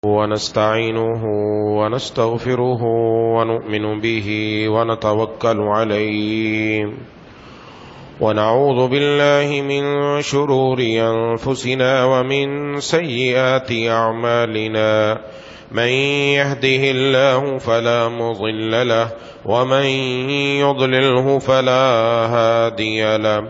ونستعينه ونستغفره ونؤمن به ونتوكل عليه ونعوذ بالله من شرور أنفسنا ومن سيئات أعمالنا من يهده الله فلا مضل له ومن يضلله فلا هادي له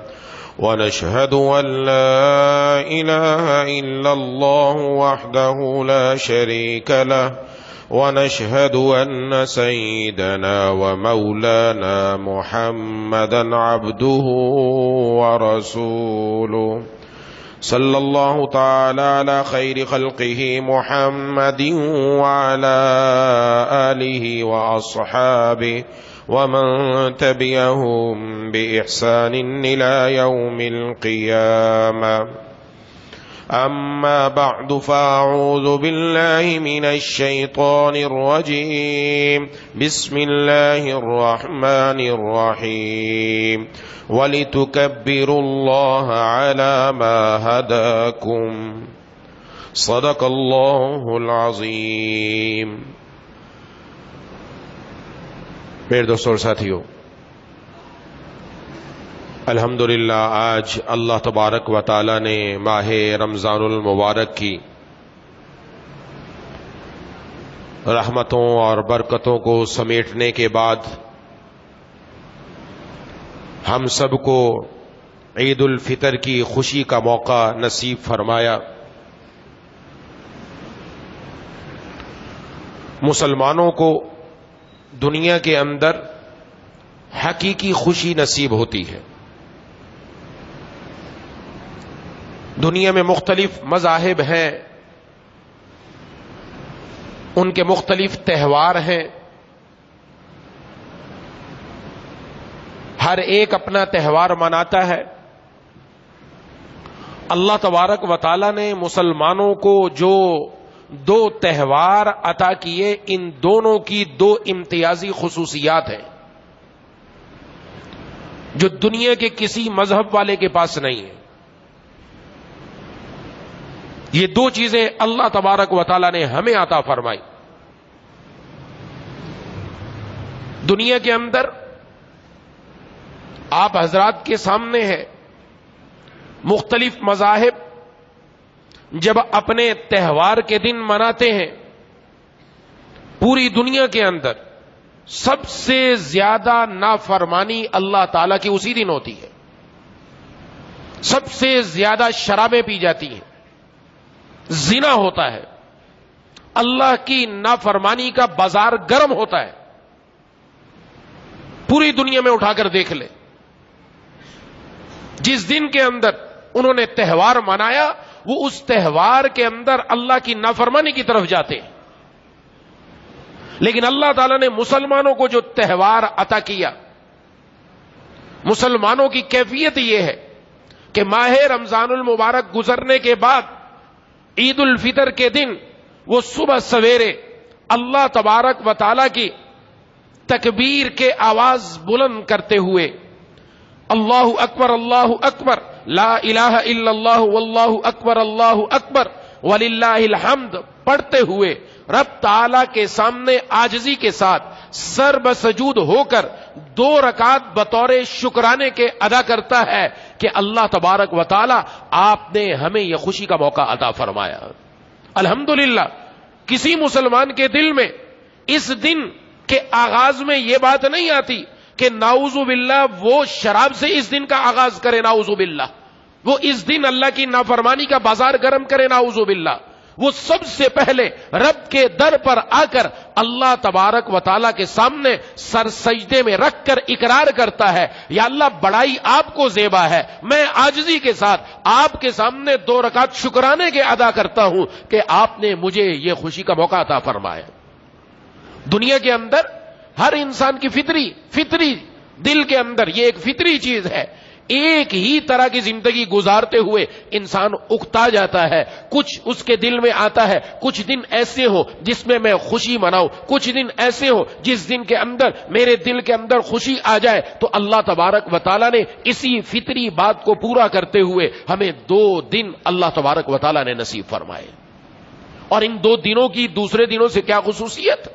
ونشهد أن لا إله إلا الله وحده لا شريك له ونشهد أن سيدنا ومولانا محمدا عبده ورسوله صلى الله تعالى على خير خلقه محمد وعلى آله وأصحابه ومن تبعهم بإحسان إلى يوم القيامة أما بعد فأعوذ بالله من الشيطان الرجيم بسم الله الرحمن الرحيم ولتكبروا الله على ما هداكم صدق الله العظيم. میرے دوستوں اور ساتھیوں، الحمدللہ آج اللہ تبارک و تعالی نے ماہ رمضان المبارک کی رحمتوں اور برکتوں کو سمیٹنے کے بعد ہم سب کو عید الفطر کی خوشی کا موقع نصیب فرمایا. مسلمانوں کو دنیا کے اندر حقیقی خوشی نصیب ہوتی ہے. دنیا میں مختلف مذاہب ہیں، ان کے مختلف تہوار ہیں، ہر ایک اپنا تہوار مناتا ہے. اللہ تبارک و تعالی نے مسلمانوں کو جو دو تہوار عطا کیے، ان دونوں کی دو امتیازی خصوصیات ہیں جو دنیا کے کسی مذہب والے کے پاس نہیں ہے. یہ دو چیزیں اللہ تبارک و تعالی نے ہمیں عطا فرمائی. دنیا کے اندر آپ حضرات کے سامنے ہے مختلف مذاہب جب اپنے تہوار کے دن مناتے ہیں، پوری دنیا کے اندر سب سے زیادہ نافرمانی اللہ تعالی کی اسی دن ہوتی ہے. سب سے زیادہ شرابیں پی جاتی ہیں، زنا ہوتا ہے، اللہ کی نافرمانی کا بازار گرم ہوتا ہے. پوری دنیا میں اٹھا کر دیکھ لے، جس دن کے اندر انہوں نے تہوار منایا وہ اس تہوار کے اندر اللہ کی نافرمانی کی طرف جاتے ہیں. لیکن اللہ تعالیٰ نے مسلمانوں کو جو تہوار عطا کیا، مسلمانوں کی کیفیت یہ ہے کہ ماہ رمضان المبارک گزرنے کے بعد عید الفطر کے دن وہ صبح سویرے اللہ تبارک و تعالیٰ کی تکبیر کے آواز بلند کرتے ہوئے اللہ اکبر لا الہ الا اللہ واللہ اکبر وللہ الحمد پڑھتے ہوئے رب تعالی کے سامنے عاجزی کے ساتھ سر بسجود ہو کر 2 رکعت بطور شکرانے کے ادا کرتا ہے کہ اللہ تبارک و تعالی آپ نے ہمیں یہ خوشی کا موقع عطا فرمایا. الحمدللہ کسی مسلمان کے دل میں اس دن کے آغاز میں یہ بات نہیں آتی کہ نعوذ باللہ وہ شراب سے اس دن کا آغاز کرے، نعوذ باللہ وہ اس دن اللہ کی نافرمانی کا بازار گرم کرے، نعوذ باللہ. وہ سب سے پہلے رب کے در پر آ کر اللہ تبارک و تعالیٰ کے سامنے سر سجدے میں رکھ کر اقرار کرتا ہے، یا اللہ بڑائی آپ کو زیبا ہے، میں عاجزی کے ساتھ آپ کے سامنے 2 رکعت شکرانے کے ادا کرتا ہوں کہ آپ نے مجھے یہ خوشی کا موقع عطا فرمایا. دنیا کے اندر ہر انسان کی فطری دل کے اندر یہ ایک فطری چیز ہے، ایک ہی طرح کی زندگی گزارتے ہوئے انسان اکتا جاتا ہے. کچھ اس کے دل میں آتا ہے کچھ دن ایسے ہو جس میں خوشی مناؤں، کچھ دن ایسے ہو جس دن کے اندر میرے دل کے اندر خوشی آ جائے. تو اللہ تبارک و تعالیٰ نے اسی فطری بات کو پورا کرتے ہوئے ہمیں 2 دن اللہ تبارک و تعالیٰ نے نصیب فرمائے. اور ان 2 دنوں کی دوسرے دنوں سے کیا خصوصیت؟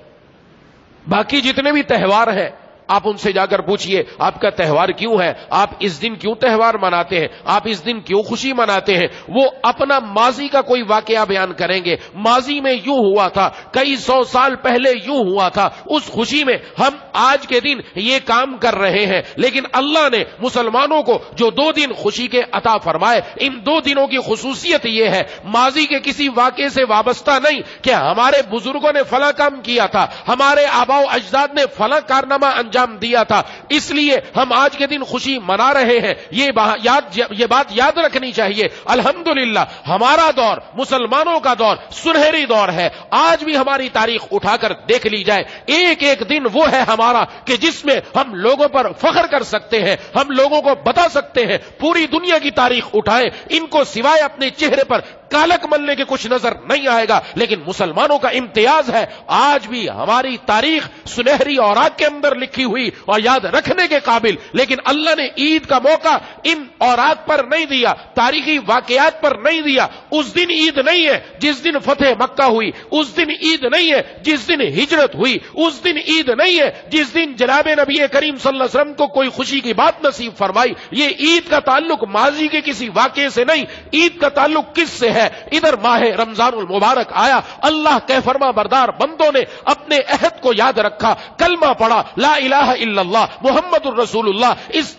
باقی جتنے بھی تہوار ہیں آپ ان سے جا کر پوچھئے آپ کا تہوار کیوں ہے، آپ اس دن کیوں تہوار مناتے ہیں، آپ اس دن کیوں خوشی مناتے ہیں؟ وہ اپنا ماضی کا کوئی واقعہ بیان کریں گے، ماضی میں یوں ہوا تھا، کئی 100 سال پہلے یوں ہوا تھا، اس خوشی میں ہم آج کے دن یہ کام کر رہے ہیں۔ لیکن اللہ نے مسلمانوں کو جو 2 دن خوشی کے عطا فرمائے، ان 2 دنوں کی خصوصیت یہ ہے، ماضی کے کسی واقعے سے وابستہ نہیں کہ ہمارے بزرگوں نے فلاں کام کیا تھا، ہمارے آباء و اجداد نے فلاں کارنامہ انجام دیا تھا، اس لیے ہم آج کے دن خوشی منا رہے ہیں۔ یہ بات یاد رکھنی چاہیے۔ الحمدللہ ہمارا دور، مسلمانوں کا دور سنہری دور ہے۔ آج بھی ہماری تاریخ اٹھا کر دیکھ لی جائے، ایک ایک دن وہ ہے ہمارا کہ جس میں ہم لوگوں پر فخر کر سکتے ہیں، ہم لوگوں کو بتا سکتے ہیں، پوری دنیا کی تاریخ اٹھائیں، ان کو سوائے اپنے چہرے پر کالک ملنے کے کچھ نظر نہیں آئے گا۔ لیکن مسلمانوں کا امتیاز ہے، آج بھی ہماری تاریخ سنہری اوراق کے اندر لکھی ہوئی اور یاد رکھنے کے قابل۔ لیکن اللہ نے عید کا موقع ان اوراق پر نہیں دیا، تاریخی واقعات پر نہیں دیا۔ اس دن عید نہیں ہے جس دن فتح مکہ ہوئی، اس دن عید نہیں ہے جس دن ہجرت ہوئی، اس دن عید نہیں ہے جس دن جناب نبی کریم صلی اللہ علیہ وسلم کو کوئی خوشی کی بات نصیب فرمائی۔ یہ عید کا تعلق ماضی کے کسی واقعے سے نہیں، عید کا تعلق کس سے ہے؟ ادھر ماہ رمضان المبارک آیا، اللہ کے فرما بردار بندوں نے اپنے عہد کو یاد رکھا، کلمہ پڑھا، لا الہ الا اللہ محمد الرسول اللہ، اس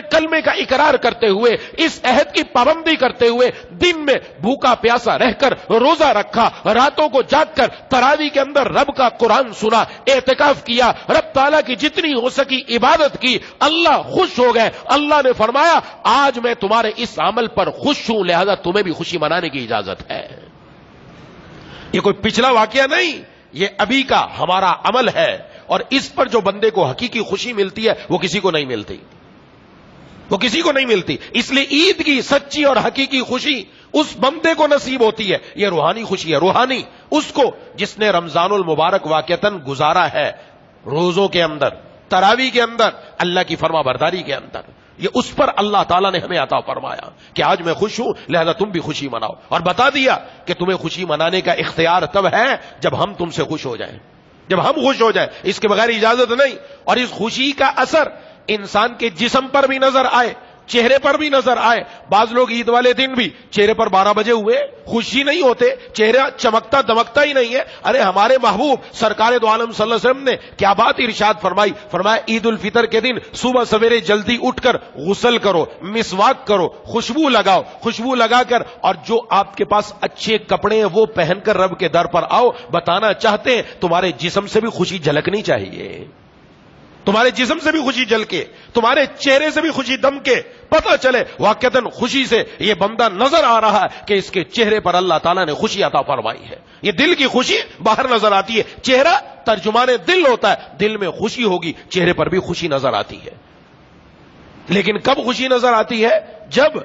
کلمے کا اقرار کرتے ہوئے، اس عہد کی پابندی کرتے ہوئے، دن میں بھوکا پیاسا رہ کر روزہ رکھا، راتوں کو جاگ کر تراویح کے اندر رب کا قرآن سنا، اعتکاف کیا، رب تعالیٰ کی جتنی ہو سکی عبادت کی، اللہ خوش ہو گئے۔ اللہ نے فرمایا آج میں تمہارے اس عمل پر خوش ہوں، لہذا تمہیں بھی خوشی منانے کی اجازت ہے۔ یہ کوئی پچھلا واقعہ نہیں، یہ ابھی کا ہمارا عمل ہے، اور اس پر جو بندے کو حقیقی خوشی ملتی ہے وہ کسی کو نہیں ملتی، وہ کسی کو نہیں ملتی۔ اس لیے عید کی سچی اور حقیقی خوشی اس بندے کو نصیب ہوتی ہے، یہ روحانی خوشی ہے، روحانی، اس کو جس نے رمضان المبارک واقعتاً گزارا ہے، روزوں کے اندر، تراویح کے اندر، اللہ کی فرما برداری کے اندر، یہ اس پر اللہ تعالیٰ نے ہمیں عطا فرمایا کہ آج میں خوش ہوں لہذا تم بھی خوشی مناؤ، اور بتا دیا کہ تمہیں خوشی منانے کا اختیار تب ہے جب ہم تم سے خوش ہو جائیں، جب ہم خوش ہو جائیں، اس کے بغیر اجازت نہیں۔ اور اس خوشی کا اثر انسان کے جسم پر بھی نظر آئے، چہرے پر بھی نظر آئے۔ بعض لوگ عید والے دن بھی چہرے پر 12 بجے ہوئے خوشی نہیں ہوتے، چہرہ چمکتا دمکتا ہی نہیں ہے۔ ارے ہمارے محبوب سرکار دو عالم صلی اللہ علیہ وسلم نے کیا بات ارشاد فرمائی، فرمایا عید الفطر کے دن صبح سویرے جلدی اٹھ کر غسل کرو، مسواک کرو، خوشبو لگاؤ، خوشبو لگا کر اور جو آپ کے پاس اچھے کپڑے ہیں وہ پہن کر رب کے در پر آؤ۔ بتانا چاہتے ہیں تمہارے جسم سے بھی خوشی جھلکنی چاہیے، تمہارے جسم سے بھی خوشی جھلکے، تمہارے چہرے سے بھی خوشی دمکے، پتہ چلے واقعتاً خوشی سے یہ بندہ نظر آ رہا ہے کہ اس کے چہرے پر اللہ تعالیٰ نے خوشی عطا فرمائی ہے۔ یہ دل کی خوشی باہر نظر آتی ہے، چہرہ ترجمان دل ہوتا ہے، دل میں خوشی ہوگی، چہرے پر بھی خوشی نظر آتی ہے۔ لیکن کب خوشی نظر آتی ہے؟ جب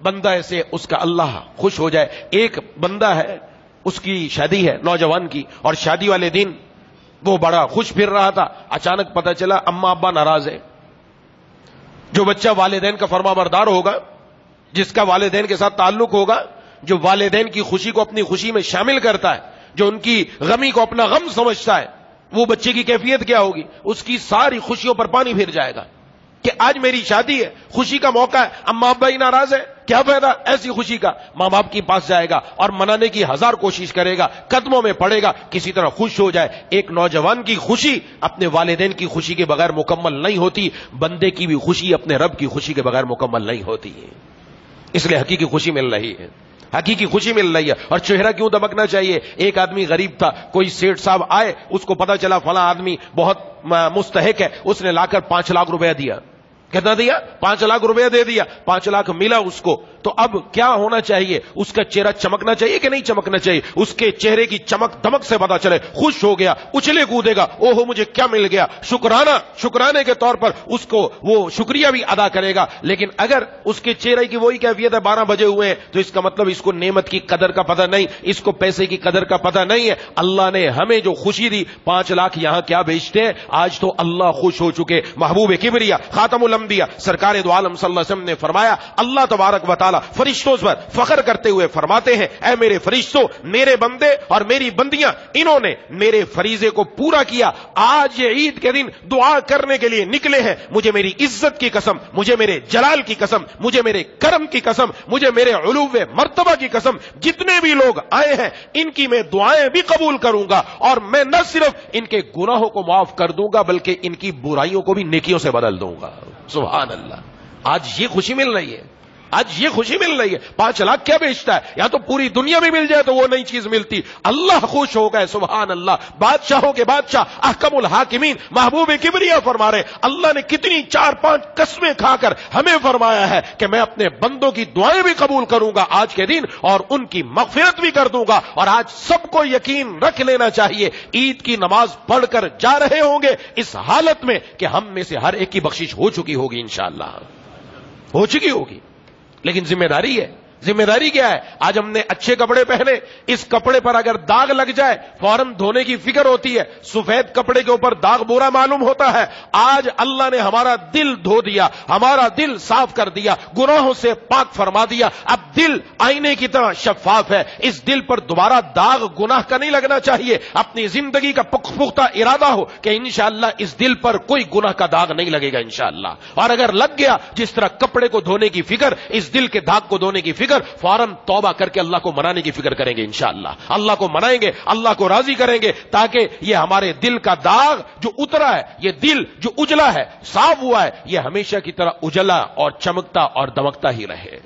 بندہ ایسے اس کا اللہ خوش ہو جائے۔ ایک بندہ ہے، اس کی شادی ہے نوجوان کی، اور شادی والے دن وہ بڑا خوش پھر رہا تھا، اچانک پتہ چلا اماں ابا ناراض ہے۔ جو بچہ والدین کا فرما بردار ہوگا، جس کا والدین کے ساتھ تعلق ہوگا، جو والدین کی خوشی کو اپنی خوشی میں شامل کرتا ہے، جو ان کی غمی کو اپنا غم سمجھتا ہے، وہ بچے کی کیفیت کیا ہوگی؟ اس کی ساری خوشیوں پر پانی پھر جائے گا کہ آج میری شادی ہے، خوشی کا موقع ہے، اماں ابا ہی ناراض ہے، کیا فائدہ ایسی خوشی کا؟ ماں باپ کے پاس جائے گا اور منانے کی 1000 کوشش کرے گا، قدموں میں پڑے گا، کسی طرح خوش ہو جائے۔ ایک نوجوان کی خوشی اپنے والدین کی خوشی کے بغیر مکمل نہیں ہوتی، بندے کی بھی خوشی اپنے رب کی خوشی کے بغیر مکمل نہیں ہوتی ہے۔ اس لیے حقیقی خوشی مل رہی ہے، حقیقی خوشی مل رہی ہے۔ اور چہرہ کیوں دمکنا چاہیے؟ ایک آدمی غریب تھا، کوئی سیٹھ صاحب آئے، اس کو پتا چلا فلاں آدمی بہت مستحق ہے، اس نے لا کر 5 لاکھ روپیہ دیا۔ کتنا دیا؟ 5 لاکھ روپیہ دے دیا، 5 لاکھ ملا اس کو۔ تو اب کیا ہونا چاہیے؟ اس کا چہرہ چمکنا چاہیے کہ نہیں چمکنا چاہیے؟ اس کے چہرے کی چمک دمک سے پتا چلے، خوش ہو گیا، اچھلے کودے گا، اوہو مجھے کیا مل گیا، شکرانے کے طور پر اس کو وہ شکریہ بھی ادا کرے گا۔ لیکن اگر اس کے چہرے کی وہی کیفیت ہے، 12 بجے ہوئے ہیں، تو اس کا مطلب اس کو نعمت کی قدر کا پتہ نہیں، اس کو پیسے کی قدر کا پتہ نہیں ہے۔ اللہ نے ہمیں جو خوشی دی، 5 لاکھ یہاں کیا بیچتے ہیں؟ آج تو اللہ خوش ہو چکے۔ محبوب کبریا خاتم الانبیاء سرکار دو عالم صلی اللہ علیہ وسلم نے فرمایا اللہ تبارک و تعالی تعالیٰ فرشتوں پر فخر کرتے ہوئے فرماتے ہیں اے میرے فرشتوں، میرے بندے اور میری بندیاں، انہوں نے میرے فریضے کو پورا کیا، آج یہ عید کے دن دعا کرنے کے لیے نکلے ہیں، مجھے میری عزت کی قسم، مجھے میرے جلال کی قسم، مجھے میرے کرم کی قسم، مجھے میرے علو مرتبہ کی قسم، جتنے بھی لوگ آئے ہیں ان کی میں دعائیں بھی قبول کروں گا، اور میں نہ صرف ان کے گناہوں کو معاف کر دوں گا بلکہ ان کی برائیوں کو بھی نیکیوں سے بدل دوں گا۔ سبحان اللہ۔ آج یہ خوشی مل رہی ہے، آج یہ خوشی مل رہی ہے۔ 5 لاکھ کیا بیچتا ہے؟ یا تو پوری دنیا میں مل جائے تو وہ نئی چیز ملتی، اللہ خوش ہو گئے۔ سبحان اللہ۔ بادشاہوں کے بادشاہ، احکم الحاکمین، محبوب کبریا فرما رہے اللہ نے کتنی 4-5 قسمیں کھا کر ہمیں فرمایا ہے کہ میں اپنے بندوں کی دعائیں بھی قبول کروں گا آج کے دن، اور ان کی مغفرت بھی کر دوں گا۔ اور آج سب کو یقین رکھ لینا چاہیے، عید کی نماز پڑھ کر جا رہے ہوں گے اس حالت میں کہ ہم میں سے ہر ایک کی بخشش ہو چکی ہوگی، انشاءاللہ ہو چکی ہوگی۔ لیکن ذمہ داری ہے، ذمہ داری کیا ہے؟ آج ہم نے اچھے کپڑے پہنے، اس کپڑے پر اگر داغ لگ جائے فوراً دھونے کی فکر ہوتی ہے، سفید کپڑے کے اوپر داغ برا معلوم ہوتا ہے۔ آج اللہ نے ہمارا دل دھو دیا، ہمارا دل صاف کر دیا، گناہوں سے پاک فرما دیا، اب دل آئینے کی طرح شفاف ہے۔ اس دل پر دوبارہ داغ گناہ کا نہیں لگنا چاہیے، اپنی زندگی کا پختہ ارادہ ہو کہ انشاءاللہ اس دل پر کوئی گناہ کا داغ نہیں لگے گا انشاءاللہ۔ اور اگر لگ گیا، جس طرح کپڑے کو دھونے کی فکر، اس دل کے داغ کو دھونے کی فکر، فوراً توبہ کر کے اللہ کو منانے کی فکر کریں گے انشاءاللہ۔ اللہ کو منائیں گے، اللہ کو راضی کریں گے، تاکہ یہ ہمارے دل کا داغ جو اترا ہے، یہ دل جو اجلا ہے، صاف ہوا ہے، یہ ہمیشہ کی طرح اجلا اور چمکتا اور دمکتا ہی رہے۔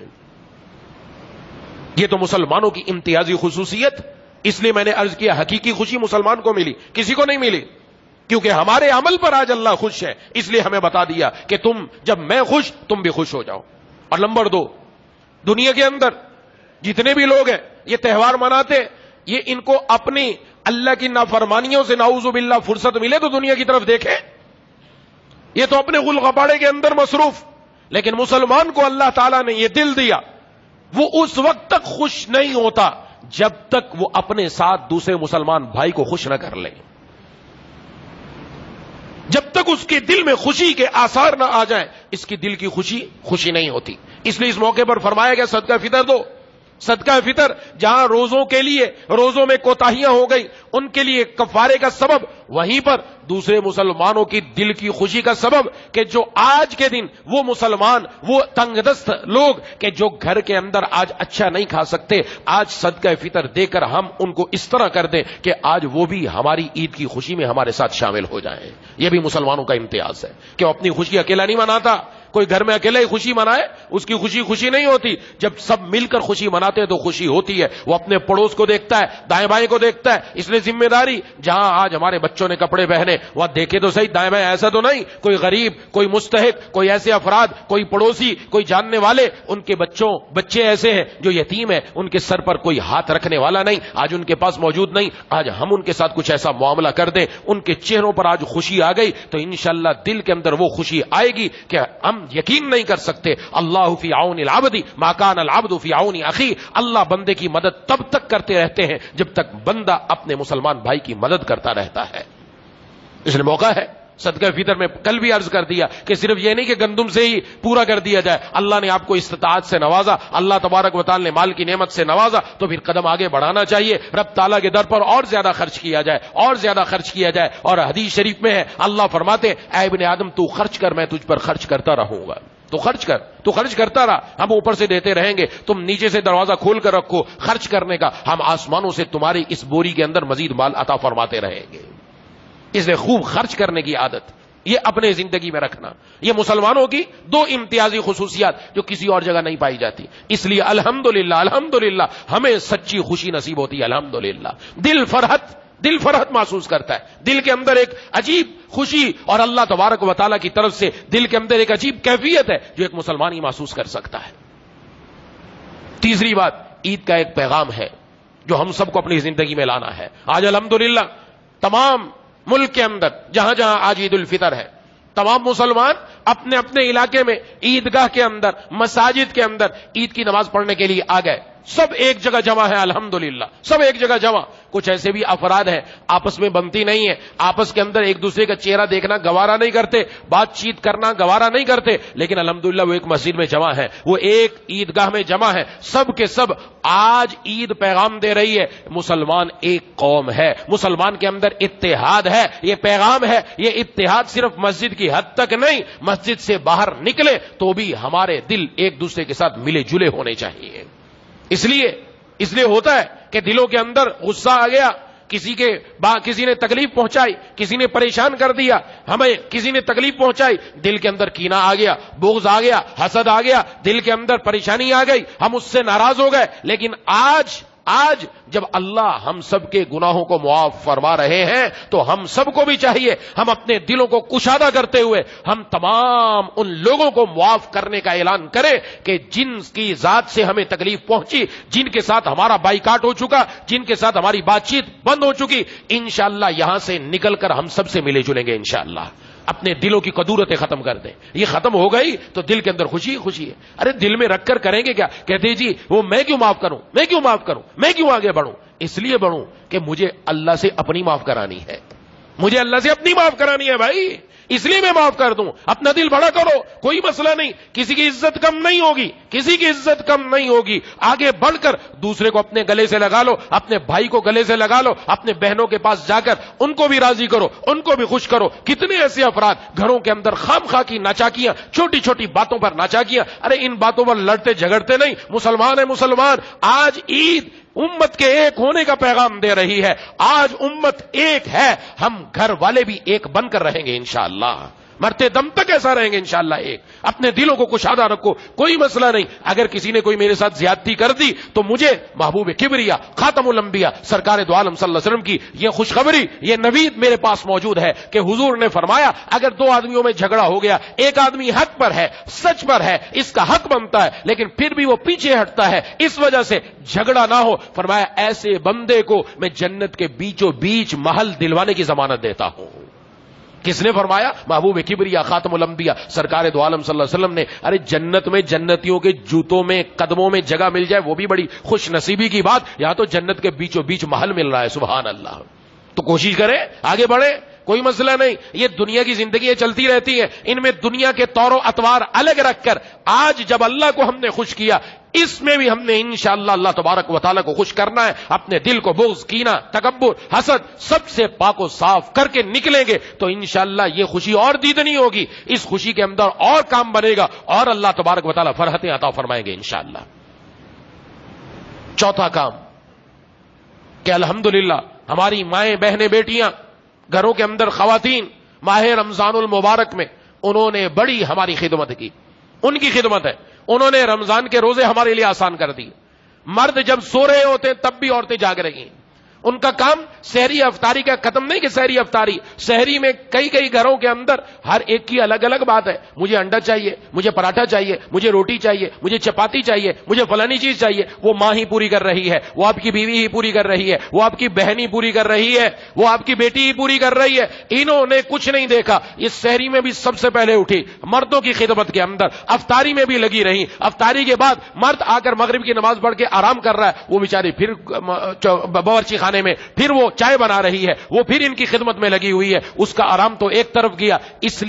یہ تو مسلمانوں کی امتیازی خصوصیت، اس لیے میں نے عرض کیا حقیقی خوشی مسلمان کو ملی، کسی کو نہیں ملی، کیونکہ ہمارے عمل پر آج اللہ خوش ہے، اس لیے ہمیں بتا دیا کہ تم جب میں خوش تم بھی خوش ہو جاؤ۔ اور نمبر 2، دنیا کے اندر جتنے بھی لوگ ہیں یہ تہوار مناتے، یہ ان کو اپنی اللہ کی نافرمانیوں سے نعوذ باللہ فرصت ملے تو دنیا کی طرف دیکھیں، یہ تو اپنے غل غپاڑے کے اندر مصروف۔ لیکن مسلمان کو اللہ تعالیٰ نے یہ دل دیا، وہ اس وقت تک خوش نہیں ہوتا جب تک وہ اپنے ساتھ دوسرے مسلمان بھائی کو خوش نہ کر لے، جب تک اس کے دل میں خوشی کے آثار نہ آ جائیں اس کی دل کی خوشی نہیں ہوتی۔ اس لیے اس موقع پر فرمایا گیا صدقہ فطر دو۔ صدقہ فطر جہاں روزوں کے لیے روزوں میں کوتاہیاں ہو گئی ان کے لیے کفارے کا سبب، وہیں پر دوسرے مسلمانوں کی دل کی خوشی کا سبب کہ جو آج کے دن وہ مسلمان، وہ تنگ دست لوگ کہ جو گھر کے اندر آج اچھا نہیں کھا سکتے، آج صدقہ فطر دے کر ہم ان کو اس طرح کر دیں کہ آج وہ بھی ہماری عید کی خوشی میں ہمارے ساتھ شامل ہو جائیں۔ یہ بھی مسلمانوں کا امتیاز ہے کہ وہ اپنی خوشی اکیلا نہیں مناتا۔ کوئی گھر میں اکیلا ہی خوشی منائے اس کی خوشی نہیں ہوتی، جب سب مل کر خوشی مناتے ہیں تو خوشی ہوتی ہے۔ وہ اپنے پڑوس کو دیکھتا ہے، دائیں بائیں کو دیکھتا ہے۔ اس لیے ذمہ داری، جہاں آج ہمارے بچوں نے کپڑے پہنے وہاں دیکھے تو صحیح دائیں بائیں، ایسا تو نہیں کوئی غریب، کوئی مستحق، کوئی ایسے افراد، کوئی پڑوسی، کوئی جاننے والے، ان کے بچے ایسے ہیں جو یتیم ہیں، ان کے سر پر کوئی ہاتھ رکھنے والا نہیں، آج ان کے پاس موجود نہیں، آج ہم ان کے ساتھ کچھ ایسا معاملہ کر دیں، ان کے چہروں پر آج خوشی آ گئی تو انشاءاللہ دل کے اندر وہ خوشی آئے گی کہ ہم یقین نہیں کر سکتے۔ اللہ فی عون العبد ما کان العبد فی عون اخی، اللہ بندے کی مدد تب تک کرتے رہتے ہیں جب تک بندہ اپنے مسلمان بھائی کی مدد کرتا رہتا ہے۔ اس لیے موقع ہے صدقہ فطر میں کل بھی عرض کر دیا کہ صرف یہ نہیں کہ گندم سے ہی پورا کر دیا جائے، اللہ نے آپ کو استطاعت سے نوازا، اللہ تبارک و تعالی نے مال کی نعمت سے نوازا تو پھر قدم آگے بڑھانا چاہیے، رب تعالیٰ کے در پر اور زیادہ خرچ کیا جائے، اور زیادہ خرچ کیا جائے۔ اور حدیث شریف میں ہے اللہ فرماتے اے ابن آدم تو خرچ کر میں تجھ پر خرچ کرتا رہوں گا، تو خرچ کرتا رہا، ہم اوپر سے دیتے رہیں گے، تم نیچے سے دروازہ کھول کر رکھو خرچ کرنے کا، ہم آسمانوں سے تمہاری اس بوری کے اندر مزید مال عطا فرماتے رہیں گے۔ اس لیے خوب خرچ کرنے کی عادت یہ اپنے زندگی میں رکھنا، یہ مسلمانوں کی 2 امتیازی خصوصیات جو کسی اور جگہ نہیں پائی جاتی۔ اس لیے الحمدللہ ہمیں سچی خوشی نصیب ہوتی ہے، الحمدللہ۔ دل فرحت محسوس کرتا ہے، دل کے اندر ایک عجیب خوشی اور اللہ تبارک و تعالیٰ کی طرف سے دل کے اندر ایک عجیب کیفیت ہے جو ایک مسلمان ہی محسوس کر سکتا ہے۔ تیسری بات، عید کا ایک پیغام ہے جو ہم سب کو اپنی زندگی میں لانا ہے۔ آج الحمدللہ تمام ملک کے اندر جہاں جہاں آج عید الفطر ہے، تمام مسلمان اپنے اپنے علاقے میں عیدگاہ کے اندر، مساجد کے اندر عید کی نماز پڑھنے کے لیے آ گئے۔ سب ایک جگہ جمع ہے الحمدللہ، سب ایک جگہ جمع. کچھ ایسے بھی افراد ہیں آپس میں بنتی نہیں ہے، آپس کے اندر ایک دوسرے کا چہرہ دیکھنا گوارا نہیں کرتے، بات چیت کرنا گوارا نہیں کرتے، لیکن الحمدللہ وہ ایک مسجد میں جمع ہے، وہ ایک عیدگاہ میں جمع ہے. سب کے سب آج عید پیغام دے رہی ہے مسلمان ایک قوم ہے، مسلمان کے اندر اتحاد ہے. یہ پیغام ہے، یہ اتحاد صرف مسجد کی حد تک نہیں، مسجد سے باہر نکلے تو بھی ہمارے دل ایک دوسرے کے ساتھ ملے جلے ہونے چاہیے. اس لیے ہوتا ہے کہ دلوں کے اندر غصہ آ گیا، کسی نے تکلیف پہنچائی، کسی نے پریشان کر دیا، ہمیں کسی نے تکلیف پہنچائی، دل کے اندر کینہ آ گیا، بغض آ گیا، حسد آ گیا، دل کے اندر پریشانی آ گئی، ہم اس سے ناراض ہو گئے. لیکن آج جب اللہ ہم سب کے گناہوں کو معاف فرما رہے ہیں تو ہم سب کو بھی چاہیے ہم اپنے دلوں کو کشادہ کرتے ہوئے ہم تمام ان لوگوں کو معاف کرنے کا اعلان کریں کہ جن کی ذات سے ہمیں تکلیف پہنچی، جن کے ساتھ ہمارا بائیکاٹ ہو چکا، جن کے ساتھ ہماری بات چیت بند ہو چکی، انشاءاللہ یہاں سے نکل کر ہم سب سے ملے جلیں گے انشاءاللہ. اپنے دلوں کی قدورتیں ختم کر دیں. یہ ختم ہو گئی تو دل کے اندر خوشی ہے. ارے دل میں رکھ کر کریں گے کیا؟ کہتے جی وہ میں کیوں معاف کروں، میں کیوں آگے بڑھوں؟ اس لیے بڑھوں کہ مجھے اللہ سے اپنی معاف کرانی ہے، مجھے اللہ سے اپنی معاف کرانی ہے بھائی، اس لیے میں معاف کر دوں. اپنا دل بڑا کرو، کوئی مسئلہ نہیں، کسی کی عزت کم نہیں ہوگی. آگے بڑھ کر دوسرے کو اپنے گلے سے لگا لو، اپنے بھائی کو گلے سے لگا لو، اپنے بہنوں کے پاس جا کر ان کو بھی راضی کرو، ان کو بھی خوش کرو. کتنے ایسے افراد گھروں کے اندر خام خواہ کی ناچاکیاں، چھوٹی چھوٹی باتوں پر ناچاکیاں. ارے ان باتوں پر لڑتے جھگڑتے نہیں، مسلمان ہے مسلمان. آج عید امت کے ایک ہونے کا پیغام دے رہی ہے. آج امت ایک ہے، ہم گھر والے بھی ایک بن کر رہیں گے انشاءاللہ، مرتے دم تک ایسا رہیں گے انشاءاللہ ایک. اپنے دلوں کو کشادہ رکھو، کوئی مسئلہ نہیں. اگر کسی نے کوئی میرے ساتھ زیادتی کر دی تو مجھے محبوب کبریا خاتم الانبیاء سرکار دو عالم صلی اللہ علیہ وسلم کی یہ خوشخبری، یہ نوید میرے پاس موجود ہے کہ حضور نے فرمایا اگر دو آدمیوں میں جھگڑا ہو گیا، ایک آدمی حق پر ہے، سچ پر ہے، اس کا حق بنتا ہے، لیکن پھر بھی وہ پیچھے ہٹتا ہے، اس وجہ سے جھگڑا نہ ہو، فرمایا ایسے بندے کو میں جنت کے بیچوں بیچ محل دلوانے کی ضمانت دیتا ہوں. کس نے فرمایا؟ محبوب کبریا خاتم الانبیاء سرکار دو عالم صلی اللہ علیہ وسلم نے. ارے جنت میں جنتیوں کے جوتوں میں قدموں میں جگہ مل جائے وہ بھی بڑی خوش نصیبی کی بات. یہاں تو جنت کے بیچوں بیچ محل مل رہا ہے، سبحان اللہ. تو کوشش کریں، آگے بڑھیں، کوئی مسئلہ نہیں. یہ دنیا کی زندگی چلتی رہتی ہے، ان میں دنیا کے طور و اطوار الگ رکھ کر آج جب اللہ کو ہم نے خوش کیا، اس میں بھی ہم نے انشاءاللہ اللہ تبارک و تعالیٰ کو خوش کرنا ہے. اپنے دل کو بغض، کینہ، تکبر، حسد سب سے پاک و صاف کر کے نکلیں گے تو انشاءاللہ یہ خوشی اور دیدنی ہوگی. اس خوشی کے اندر اور کام بنے گا اور اللہ تبارک و تعالیٰ فرحتیں عطا فرمائیں گے انشاءاللہ. چوتھا کام کہ الحمدللہ ہماری مائیں، بہنیں، بیٹیاں، گھروں کے اندر خواتین ماہ رمضان المبارک میں انہوں نے بڑی ہماری خدمت کی. ان کی خدمت ہے، انہوں نے رمضان کے روزے ہمارے لیے آسان کر دیے. مرد جب سو رہے ہوتے ہیں تب بھی عورتیں جاگ رہی ہیں. ان کا کام سحری افطاری کا ختم نہیں کہ سحری افطاری، سحری میں کئی گھروں کے اندر ہر ایک کی الگ الگ بات ہے. مجھے انڈا چاہیے، مجھے پراٹھا چاہیے، مجھے روٹی چاہیے، مجھے چپاتی چاہیے، مجھے فلانی چیز چاہیے. وہ ماں ہی پوری کر رہی ہے، وہ آپ کی بیوی ہی پوری کر رہی ہے، وہ آپ کی بہن ہی پوری کر رہی ہے، وہ آپ کی بیٹی ہی پوری کر رہی ہے. انہوں نے کچھ نہیں دیکھا. اس سحری میں بھی سب سے پہلے اٹھی، مردوں کی خدمت کے اندر افطاری میں بھی لگی رہی. افطاری کے بعد مرد آ کر مغرب کی نماز پڑھ کے آرام کر رہا ہے، وہ بیچاری پھر باورچی خانے میں پھر وہ چائے بنا رہی ہے، وہ پھر ان کی خدمت میں لگی ہوئی ہے. اس کا آرام تو ایک طرف گیا. اس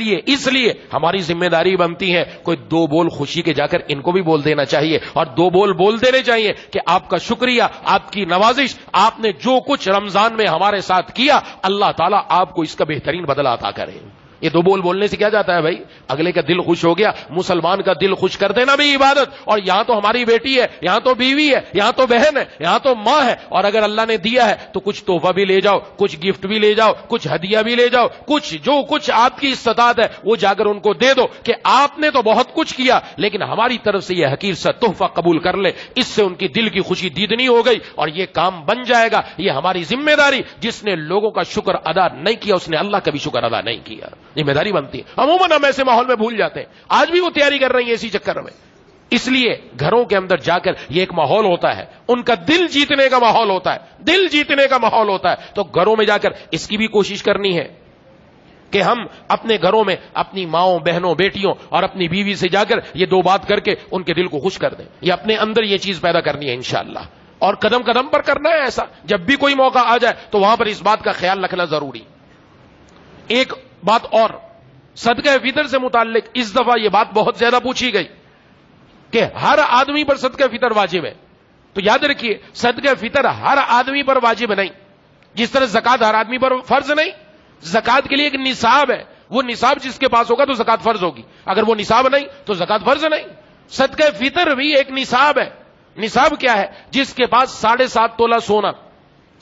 لیے ہماری ذمہ داری بنتی ہے کوئی دو بول خوشی کے جا کر ان کو بھی بول دینا چاہیے اور دو بول دینے چاہیے کہ آپ کا شکریہ، آپ کی نوازش، آپ نے جو کچھ رمضان میں ہمارے ساتھ کیا، اللہ تعالیٰ آپ کو اس کا بہترین بدلہ عطا کرے. یہ دو بولنے سے کیا جاتا ہے بھائی؟ اگلے کا دل خوش ہو گیا. مسلمان کا دل خوش کر دینا بھی عبادت. اور یہاں تو ہماری بیٹی ہے، یہاں تو بیوی ہے، یہاں تو بہن ہے، یہاں تو ماں ہے. اور اگر اللہ نے دیا ہے تو کچھ تحفہ بھی لے جاؤ، کچھ گفٹ بھی لے جاؤ، کچھ ہدیہ بھی لے جاؤ، جو کچھ آپ کی استطاعت ہے وہ جا کر ان کو دے دو کہ آپ نے تو بہت کچھ کیا لیکن ہماری طرف سے یہ حقیر سا تحفہ قبول کر لے. اس سے ان کی دل کی خوشی دیدنی ہو گئی اور یہ کام بن جائے گا. یہ ہماری ذمہ داری. جس نے لوگوں کا شکر ادا نہیں کیا اس نے اللہ کا بھی شکر ادا نہیں کیا. ذمہ داری بنتی ہے. عموماً ہم ایسے ماحول میں بھول جاتے ہیں. آج بھی وہ تیاری کر رہی ہیں اسی چکر میں. اس لیے گھروں کے اندر جا کر یہ ایک ماحول ہوتا ہے، ان کا دل جیتنے کا ماحول ہوتا ہے، دل جیتنے کا ماحول ہوتا ہے. تو گھروں میں جا کر اس کی بھی کوشش کرنی ہے کہ ہم اپنے گھروں میں اپنی ماؤں بہنوں بیٹیوں اور اپنی بیوی سے جا کر یہ دو بات کر کے ان کے دل کو خوش کر دیں. یہ اپنے اندر یہ چیز پیدا کرنی ہے انشاءاللہ, اور قدم قدم پر کرنا ہے ایسا. جب بھی کوئی موقع آ جائے تو وہاں پر اس بات کا خیال رکھنا ضروری. ایک بات اور صدقہ فطر سے متعلق اس دفعہ یہ بات بہت زیادہ پوچھی گئی کہ ہر آدمی پر صدقہ فطر واجب ہے. تو یاد رکھیے, صدقہ فطر ہر آدمی پر واجب نہیں. جس طرح زکات ہر آدمی پر فرض نہیں, زکات کے لیے ایک نصاب ہے, وہ نصاب جس کے پاس ہوگا تو زکات فرض ہوگی, اگر وہ نصاب نہیں تو زکات فرض نہیں. صدقہ فطر بھی ایک نصاب ہے. نصاب کیا ہے؟ جس کے پاس 7.5 تولہ سونا,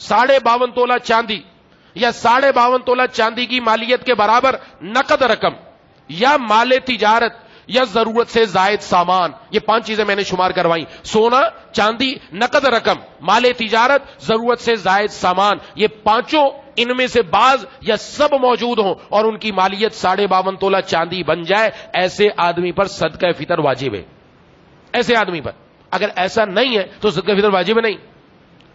52.5 تولہ چاندی یا 52.5 تولہ چاندی کی مالیت کے برابر نقد رقم یا مال تجارت یا ضرورت سے زائد سامان, یہ 5 چیزیں میں نے شمار کروائی. سونا, چاندی, نقد رقم, مال تجارت, ضرورت سے زائد سامان, یہ پانچوں ان میں سے بعض یا سب موجود ہوں اور ان کی مالیت 52.5 تولہ چاندی بن جائے, ایسے آدمی پر صدقہ فطر واجب ہے. ایسے آدمی پر. اگر ایسا نہیں ہے تو صدقہ فطر واجب نہیں.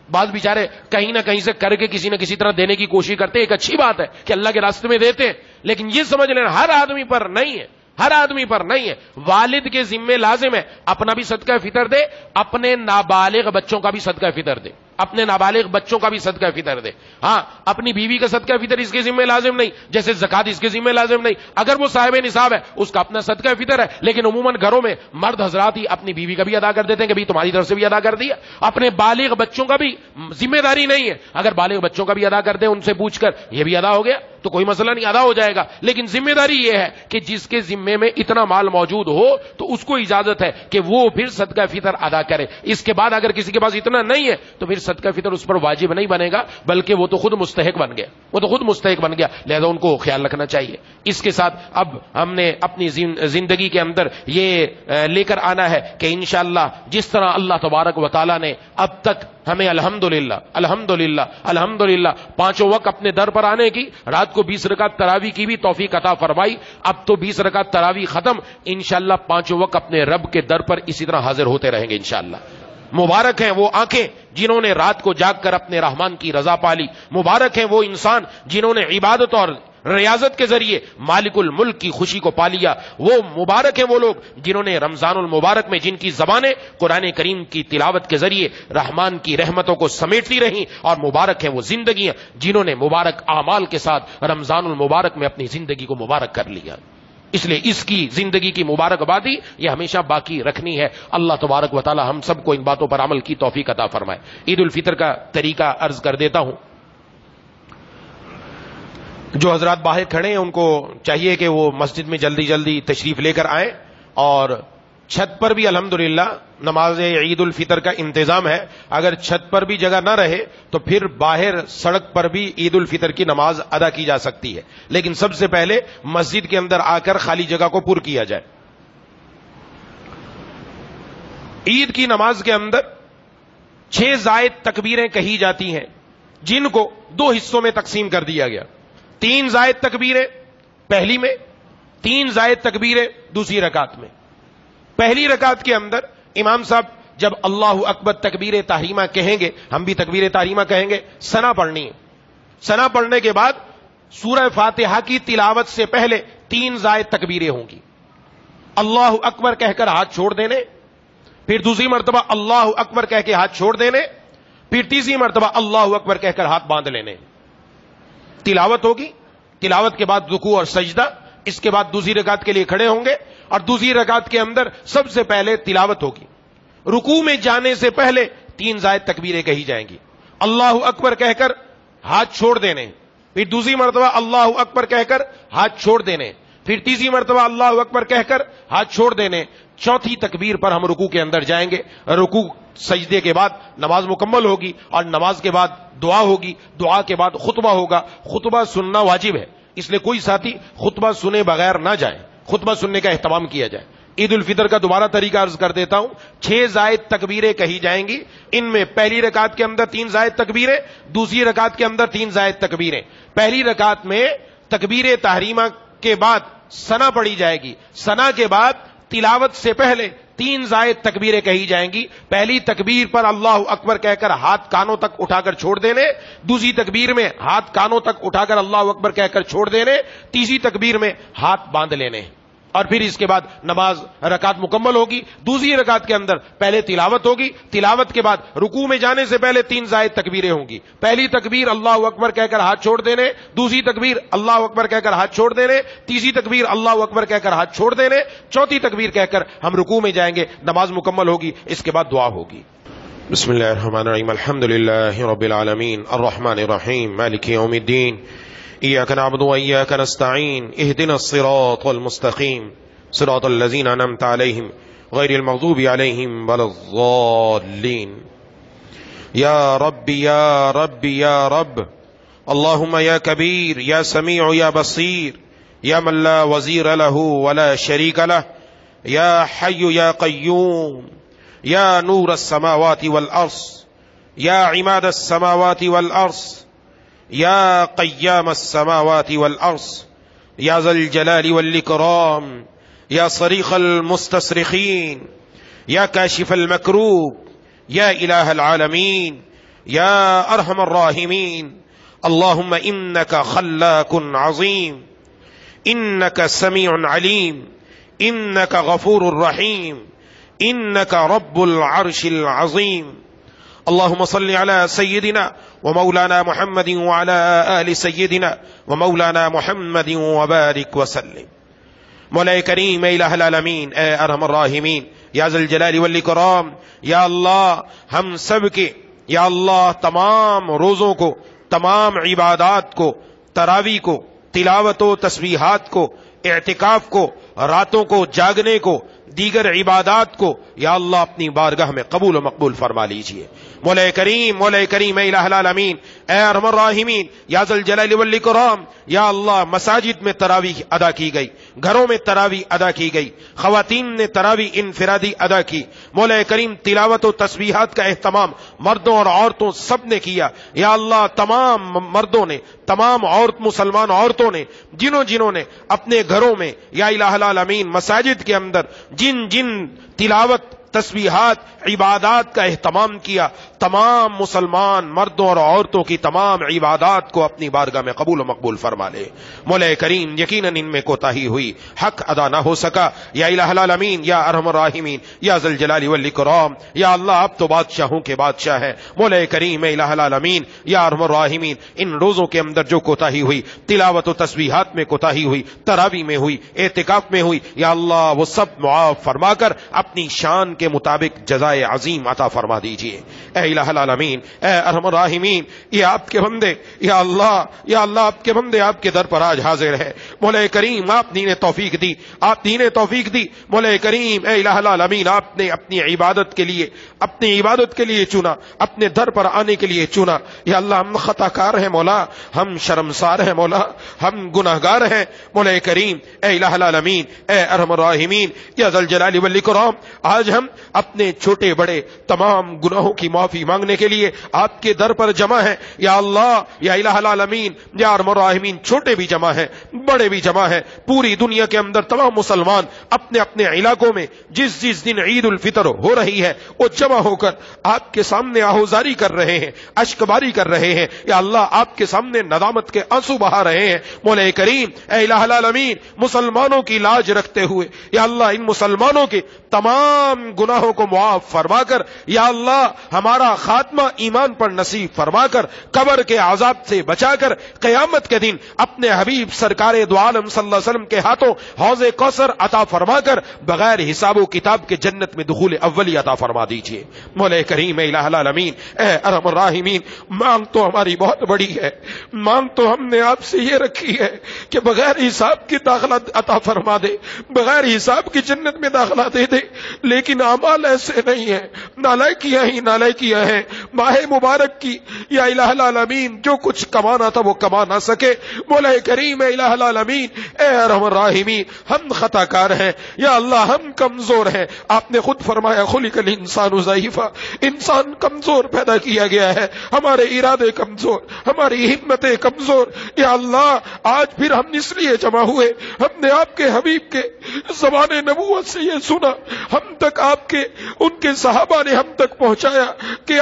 بعض بیچارے کہیں نہ کہیں سے کر کے کسی نہ کسی طرح دینے کی کوشش کرتے ہیں, ایک اچھی بات ہے کہ اللہ کے راستے میں دیتے ہیں, لیکن یہ سمجھ لینا ہر آدمی پر نہیں ہے, ہر آدمی پر نہیں ہے. والد کے ذمے لازم ہے اپنا بھی صدقہ فطر دے, اپنے نابالغ بچوں کا بھی صدقہ فطر دے, اپنے نابالغ بچوں کا بھی صدقہ فطر دے. ہاں, اپنی بیوی کا صدقہ فطر اس کے ذمے لازم نہیں, جیسے زکات اس کے ذمے لازم نہیں. اگر وہ صاحب نصاب ہے اس کا اپنا صدقہ فطر ہے, لیکن عموماً گھروں میں مرد حضرات ہی اپنی بیوی کا بھی ادا کر دیتے ہیں کہ بھائی تمہاری طرف سے بھی ادا کر دیا. اپنے بالغ بچوں کا بھی ذمہ داری نہیں ہے, اگر بالغ بچوں کا بھی ادا کر دیں ان سے پوچھ کر یہ بھی ادا ہو گیا تو کوئی مسئلہ نہیں, ادا ہو جائے گا. لیکن ذمہ داری یہ ہے کہ جس کے ذمے میں اتنا مال موجود ہو تو اس کو اجازت ہے کہ وہ پھر صدقہ فطر ادا کرے. اس کے بعد اگر کسی کے پاس اتنا نہیں ہے تو پھر صدقہ فطر اس پر واجب نہیں بنے گا, بلکہ وہ تو خود مستحق بن گیا, وہ تو خود مستحق بن گیا. لہذا ان کو خیال رکھنا چاہیے. اس کے ساتھ اب ہم نے اپنی زندگی کے اندر یہ لے کر آنا ہے کہ انشاءاللہ جس طرح اللہ تبارک و تعالی نے اب تک ہمیں الحمدللہ الحمدللہ الحمدللہ 5 وقت اپنے در پر آنے کی, رات کو 20 رکعت تراویح کی بھی توفیق عطا فرمائی. اب تو 20 رکعت تراویح ختم, انشاءاللہ 5 وقت اپنے رب کے در پر اسی طرح حاضر ہوتے رہیں گے انشاءاللہ. مبارک ہیں وہ آنکھیں جنہوں نے رات کو جاگ کر اپنے رحمان کی رضا پالی. مبارک ہیں وہ انسان جنہوں نے عبادت اور ریاضت کے ذریعے مالک الملک کی خوشی کو پا لیا. وہ مبارک ہیں وہ لوگ جنہوں نے رمضان المبارک میں جن کی زبانیں قرآن کریم کی تلاوت کے ذریعے رحمان کی رحمتوں کو سمیٹتی رہیں. اور مبارک ہیں وہ زندگیاں جنہوں نے مبارک اعمال کے ساتھ رمضان المبارک میں اپنی زندگی کو مبارک کر لیا. اس لیے اس کی زندگی کی مبارکبادی یہ ہمیشہ باقی رکھنی ہے. اللہ تبارک و تعالی ہم سب کو ان باتوں پر عمل کی توفیق عطا فرمائے. عید الفطر کا طریقہ عرض کر دیتا ہوں. جو حضرات باہر کھڑے ہیں ان کو چاہیے کہ وہ مسجد میں جلدی جلدی تشریف لے کر آئیں, اور چھت پر بھی الحمدللہ نماز عید الفطر کا انتظام ہے. اگر چھت پر بھی جگہ نہ رہے تو پھر باہر سڑک پر بھی عید الفطر کی نماز ادا کی جا سکتی ہے, لیکن سب سے پہلے مسجد کے اندر آ کر خالی جگہ کو پر کیا جائے. عید کی نماز کے اندر 6 زائد تکبیریں کہی جاتی ہیں, جن کو 2 حصوں میں تقسیم کر دیا گیا. 3 زائد تکبیریں پہلی میں, 3 زائد تکبیریں دوسری رکعت میں. پہلی رکعت کے اندر امام صاحب جب اللہ اکبر تکبیر تحریمہ کہیں گے, ہم بھی تکبیر تحریمہ کہیں گے, ثنا پڑھنی ہے. ثنا پڑھنے کے بعد سورہ فاتحہ کی تلاوت سے پہلے 3 زائد تکبیریں ہوں گی. اللہ اکبر کہہ کر ہاتھ چھوڑ دینے, پھر دوسری مرتبہ اللہ اکبر کہہ کے ہاتھ چھوڑ دینے, پھر تیسری مرتبہ اللہ اکبر کہہ کر ہاتھ باندھ لینے. تلاوت ہوگی, تلاوت کے بعد رکوع اور سجدہ, اس کے بعد دوسری رکعت کے لیے کھڑے ہوں گے, اور دوسری رکعت کے اندر سب سے پہلے تلاوت ہوگی. رکوع میں جانے سے پہلے 3 زائد تکبیریں کہی جائیں گی. اللہ اکبر کہہ کر ہاتھ چھوڑ دینے, پھر دوسری مرتبہ اللہ اکبر کہہ کر ہاتھ چھوڑ دینے, پھر تیسری مرتبہ اللہ اکبر کہہ کر ہاتھ چھوڑ دینے. چوتھی تکبیر پر ہم رکوع کے اندر جائیں گے. رکوع سجدے کے بعد نماز مکمل ہوگی, اور نماز کے بعد دعا ہوگی, دعا کے بعد خطبہ ہوگا. خطبہ سننا واجب ہے, اس لیے کوئی ساتھی خطبہ سنے بغیر نہ جائے, خطبہ سننے کا اہتمام کیا جائے. عید الفطر کا دوبارہ طریقہ عرض کر دیتا ہوں. 6 زائد تکبیریں کہی جائیں گی. ان میں پہلی رکعت کے اندر 3 زائد تکبیریں, دوسری رکعت کے اندر 3 زائد تکبیریں. پہلی رکعت میں تکبیر تحریمہ کے بعد ثنا پڑھی جائے گی. ثنا کے بعد تلاوت سے پہلے 3 زائد تکبیریں کہی جائیں گی. پہلی تکبیر پر اللہ اکبر کہہ کر ہاتھ کانوں تک اٹھا کر چھوڑ دینے, دوسری تکبیر میں ہاتھ کانوں تک اٹھا کر اللہ اکبر کہہ کر چھوڑ دینے, تیسری تکبیر میں ہاتھ باندھ لینے, اور پھر اس کے بعد نماز رکعت مکمل ہوگی. دوسری رکعت کے اندر پہلے تلاوت ہوگی, تلاوت کے بعد رکوع میں جانے سے پہلے 3 زائد تکبیریں ہوں گی. پہلی تکبیر اللہ اکبر کہہ کر ہاتھ چھوڑ دینے, دوسری تکبیر اللہ اکبر کہہ کر ہاتھ چھوڑ دینے, تیسری تکبیر اللہ اکبر کہہ کر ہاتھ چھوڑ دینے, چوتھی تکبیر کہہ کر ہم رکوع میں جائیں گے, نماز مکمل ہوگی, اس کے بعد دعا ہوگی. بسم اللہ الرحمن الرحیم, الحمد للہ رب العالمین, الرحمن الرحیم, مالک یوم الدین, ایاک نعبد و ایاک نستعین, اہدنا الصراط المستقیم, صراط الذین انعمت علیہم غیر المغضوب علیہم ولا الضالین. یا رب یا رب یا رب, اللہم یا کبیر یا سمیع یا بصیر, یا من لا وزیر لہ ولا شریک لہ, یا حی یا قیوم, یا نور السماوات والارض, یا عماد السماوات والارض, یا قیام السماوات والارض, یا ذا الجلال والاکرام, یا صریخ المستصرخین, یا کاشف المکروب, یا الہ العالمین, یا ارحم الراحمین. اللہم انک خلاق عظیم, انک سمیع علیم, انک غفور الرحیم, انک رب العرش العظیم. اللہم صل علی سیدنا ومولانا محمد وعلی آل سیدنا ومولانا محمد وبارک وسلم. مولا کریم, اے الہ العالمین, اے ارحم الراحمین, یا ذا الجلال والاکرام, یا اللہ ہم سب کے, یا اللہ تمام روزوں کو, تمام عبادات کو, تراویح کو, تلاوت و تسبیحات کو, اعتکاف کو, راتوں کو جاگنے کو, دیگر عبادات کو یا اللہ اپنی بارگاہ میں قبول و مقبول فرما لیجئے. مولا کریم, اے الہ العالمین, اے ارحم الراحمین, یا ذا الجلال والاکرام, یا اللہ مساجد میں تراویح ادا کی گئی, گھروں میں تراویح ادا کی گئی, خواتین نے تراویح انفرادی ادا کی. مولا کریم تلاوت و تسبیحات کا اہتمام مردوں اور عورتوں سب نے کیا. یا اللہ تمام مردوں نے, تمام مسلمان عورتوں نے, جنہوں نے اپنے گھروں میں یا الہ العالمین مساجد کے اندر جن تلاوت تسبیحات عبادات کا اہتمام کیا, تمام مسلمان مردوں اور عورتوں کی تمام عبادات کو اپنی بارگاہ میں قبول و مقبول فرما لے. مولا کریم یقیناً ان میں کوتاہی ہوئی, حق ادا نہ ہو سکا, یا الہ العالمین, یا ارحم الراحمین, یا ذا الجلال والاکرام, یا اللہ اب تو بادشاہوں کے بادشاہ ہے. مولا کریم, الہ العالمین, یا ارحم الراحمین, ان روزوں کے اندر جو کوتاہی ہوئی, تلاوت و تسبیحات میں کوتاہی ہوئی, تراویح میں ہوئی, اعتکاف میں ہوئی, یا اللہ وہ سب معاف فرما کر اپنی شان کے مطابق جزائے عظیم عطا فرما دیجئے. اے الہ العالمین, اے ارحم الراحمین, یہ آپ کے بندے, یا اللہ آپ کے بندے آپ کے در پر آج حاضر ہے. مولا کریم آپ نے توفیق دی, توفیق دی. مولا کریم, اے الہ العالمین, آپ نے اپنی عبادت کے لیے چنا, اپنے در پر آنے کے لیے چنا. یا اللہ ہم خطا کار ہیں مولا, ہم شرمسار ہیں مولا, ہم گناہگار ہیں. مولا کریم, اے الہ العالمین, اے ارحم الراحمین, یا ذا الجلال والاکرام, آج ہم اپنے چھوٹے بڑے تمام گناہوں کی معافی مانگنے کے لیے آپ کے در پر جمع ہیں. یا اللہ, یا الہ العالمین, یا ارحم الراحمین, چھوٹے بھی جمع ہیں, بڑے بھی جمع ہیں. پوری دنیا کے اندر تمام مسلمان اپنے اپنے علاقوں میں جس دن عید الفطر ہو رہی ہے وہ جمع ہو کر آپ کے سامنے آہوزاری کر رہے ہیں, اشکباری کر رہے ہیں. یا اللہ آپ کے سامنے ندامت کے آنسو بہا رہے ہیں. مولا کریم, اے الہ العالمین, مسلمانوں کی لاج رکھتے ہوئے یا اللہ ان مسلمانوں کے تمام گناہوں کو معاف فرما کر, یا اللہ ہمارا خاتمہ ایمان پر نصیب فرما کر, قبر کے عذاب سے بچا کر قیامت کے دن اپنے حبیب سرکار دو عالم صلی اللہ علیہ وسلم کے ہاتھوں حوض کوثر عطا فرما کر بغیر حساب و کتاب کے جنت میں دخول اولی عطا فرما دیجیے. مولا کریم, اے الہ العالمین, اے ارحم الراحمین, مانگ تو ہماری بہت بڑی ہے, مانگ تو ہم نے آپ سے یہ رکھی ہے کہ بغیر حساب کی داخلہ عطا فرما دے, بغیر حساب کی جنت میں داخلہ دے دے. لیکن اعمال ایسے نہیں ہیں، نالائکیاں ہی نالائکیاں ہیں۔ ماہ مبارک کی یا الہ العالمین جو کچھ کمانا تھا وہ کما نہ سکے۔ مولا کریم اے الہ العالمین اے ارحم الراحمین ہم خطا کار ہیں یا اللہ، ہم کمزور ہیں۔ آپ نے خود فرمایا خلق الانسان ضعیفا، انسان کمزور پیدا کیا گیا ہے، ہمارے ارادے کمزور، ہماری ہمتیں کمزور۔ یا اللہ آج پھر ہم اس لیے جمع ہوئے، ہم نے آپ کے حبیب کے زبان نبوت سے یہ سنا، ہم تک آپ کے ان کے صحابہ نے ہم تک پہنچایا کہ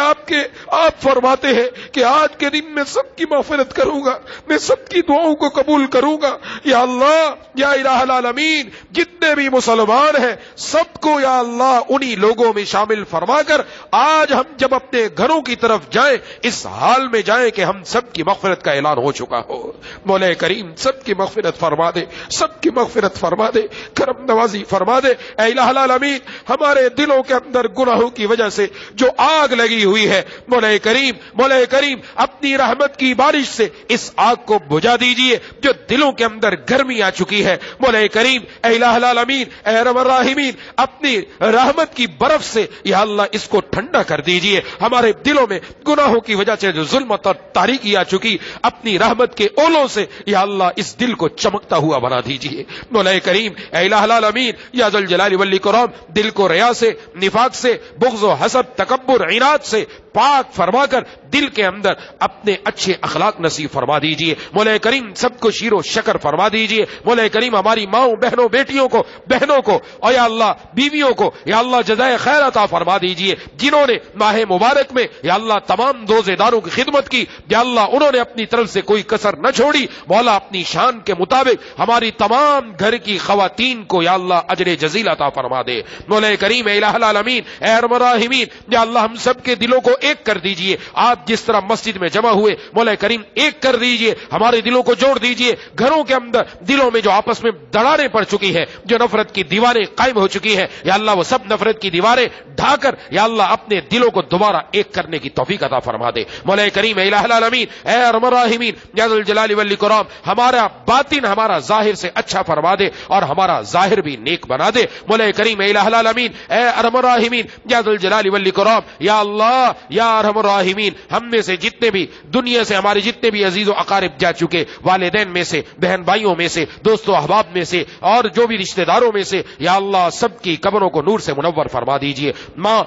آپ فرماتے ہیں کہ آج کے دن میں سب کی مغفرت کروں گا، میں سب کی دعاؤں کو قبول کروں گا۔ یا اللہ یا الہ العالمین جتنے بھی مسلمان ہیں سب کو یا اللہ انہی لوگوں میں شامل فرما کر آج ہم جب اپنے گھروں کی طرف جائیں اس حال میں جائیں کہ ہم سب کی مغفرت کا اعلان ہو چکا ہو۔ مولا کریم سب کی مغفرت فرما دے، سب کی مغفرت فرما دے، کرم نوازی فرما دے۔ اے الہ العالمین ہمارے دلوں کے اندر گناہوں کی وجہ سے جو آگ لگی ہوئی ہے مولا کریم اپنی رحمت کی بارش سے اس آگ کو بجھا دیجئے۔ جو دلوں کے اندر گرمی آ چکی ہے مولا کریم اے الہ العالمین اے ارحم الراحمین اپنی رحمت کی برف سے یا اللہ اس کو ٹھنڈا کر دیجئے۔ ہمارے دلوں میں گناہوں کی وجہ سے جو ظلمت اور تاریکی آ چکی اپنی رحمت کے اولوں سے یا اللہ اس دل کو چمکتا ہوا بنا دیجئے۔ مولا کریم اے الہ العالمین یا ذل جلال والاکرام دل کو ریا سے، نفاق سے، بغض و حسد، تکبر، عناد سے پاک فرما کر دل کے اندر اپنے اچھے اخلاق نصیب فرما دیجئے۔ مولا کریم سب کو شیر و شکر فرما دیجئے۔ مولا کریم ہماری ماؤں بہنوں بیٹیوں کو، بہنوں کو اور یا اللہ بیویوں کو یا اللہ جزائے خیر عطا فرما دیجئے۔ جنہوں نے ماہ مبارک میں یا اللہ تمام روزے داروں کی خدمت کی یا اللہ انہوں نے اپنی طرف سے کوئی کسر نہ چھوڑی، مولا اپنی شان کے مطابق ہماری تمام گھر کی خواتین کو یا اللہ اجر جزیل عطا فرما دے۔ مولا کریم اے الہ العالمین اے ارحم الراحمین یا اللہ ہم سب کے دلوں کو ایک کر دیجئے۔ آپ جس طرح مسجد میں جمع ہوئے مولا کریم ایک کر دیجئے، ہمارے دلوں کو جوڑ دیجئے۔ گھروں کے اندر دلوں میں جو آپس میں دراڑیں پڑ چکی ہے، جو نفرت کی دیواریں قائم ہو چکی ہے یا اللہ وہ سب نفرت کی دیواریں ڈھا کر یا اللہ اپنے دلوں کو دوبارہ ایک کرنے کی توفیق عطا فرما دے۔ مولا کریم اے الہ العالمین اے ارحم الراحمین یا ذل جلال والاکرام ہمارا باطن ہمارا ظاہر سے اچھا فرما دے اور ہمارا ظاہر بھی نیک بنا دے۔ مولا کریم اے الہ العالمین اے ارحم الراحمین یا ذل جلال والاکرام یا اللہ یا ارحم الراحمین ہم میں سے جتنے بھی دنیا سے ہمارے جتنے بھی عزیز و اقارب جا چکے، والدین میں سے، بہن بھائیوں میں سے، دوست و احباب میں سے اور جو بھی رشتہ داروں میں سے یا اللہ سب کی قبروں کو نور سے منور فرما دیجئے۔ ماں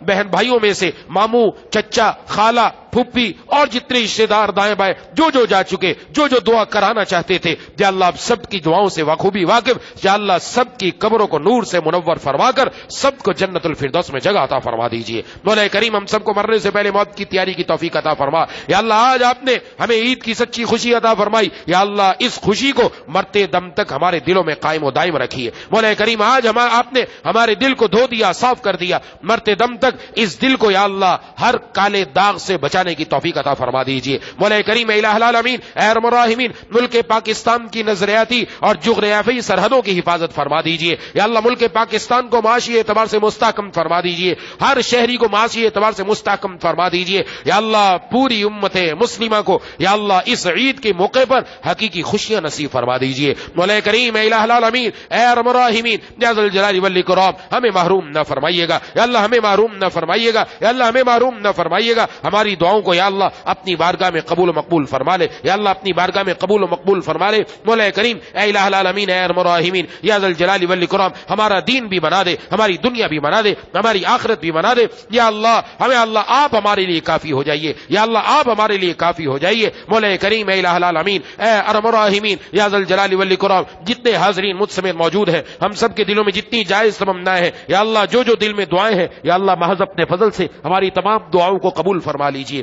بہن بھائیوں میں سے ماموں، چچا، خالہ، پھپھی اور جتنے رشتے دار دائیں بائیں جو جا چکے، جو دعا کرانا چاہتے تھے یا اللہ آپ سب کی دعاؤں سے بخوبی واقف یا اللہ سب کی قبروں کو نور سے منور فرما کر سب کو جنت الفردوس میں جگہ عطا فرما دیجئے۔ مولا کریم ہم سب کو مرنے سے پہلے موت کی تیاری کی توفیق عطا فرما۔ یا اللہ آج آپ نے ہمیں عید کی سچی خوشی عطا فرمائی، یا اللہ اس خوشی کو مرتے دم تک ہمارے دلوں میں قائم و دائم رکھیے۔ مولا کریم آج آپ نے ہمارے دل کو دھو دیا، صاف کر دیا، مرتے دم تک اس دل کو یا اللہ ہر کالے داغ سے بچانے کی توفیق عطا فرما دیجئے۔ مولا کریم الہ العالمین اے ارحم الراحمین ملک پاکستان کی نظریاتی اور جغرافیائی سرحدوں کی حفاظت فرما دیجئے۔ یا اللہ ملک پاکستان کو معاشی اعتبار سے مستحکم فرما دیجئے، ہر شہری کو معاشی اعتبار سے مستحکم فرما دیجئے۔ یا اللہ پوری امت مسلمہ کو یا اللہ اس عید کے موقع پر حقیقی خوشیاں نصیب فرما دیجئے۔ مولا کریم الہ العالمین اے ارحم الراحمین یا ذل جلال والاکرام ہمیں محروم نہ فرمائیے گا، یا اللہ ہمیں محروم نہ فرمائیے گا، یا اللہ ہمیں محروم نہ فرمائیے گا۔ ہماری دعاؤں کو یا اللہ اپنی بارگاہ میں قبول و مقبول فرما لے، یا اللہ اپنی بارگاہ میں قبول و مقبول فرما لے۔ مولا کریم اے الہ العالمین اے ارحم الراحمین یا ذل جلال والاکرام ہمارا دین بھی بنا دے، ہماری دنیا بھی بنا دے، ہماری آخرت بھی بنا دے۔ یا اللہ ہمیں اللہ آپ ہمارے لیے کافی ہو جائیے، یا اللہ آپ ہمارے لیے کافی ہو جائیے۔ مولا کریم اے الہ العالمین اے ارحم الراحمین یا ذل جلال والاکرام جتنے حاضرین مجھ سمیت موجود ہیں ہم سب کے دلوں میں جتنی جائز تمنائیں ہیں یا اللہ جو دل میں دعائیں ہیں یا اللہ محض اپنے فضل سے ہماری تمام دعاؤں کو قبول فرما لیجئے۔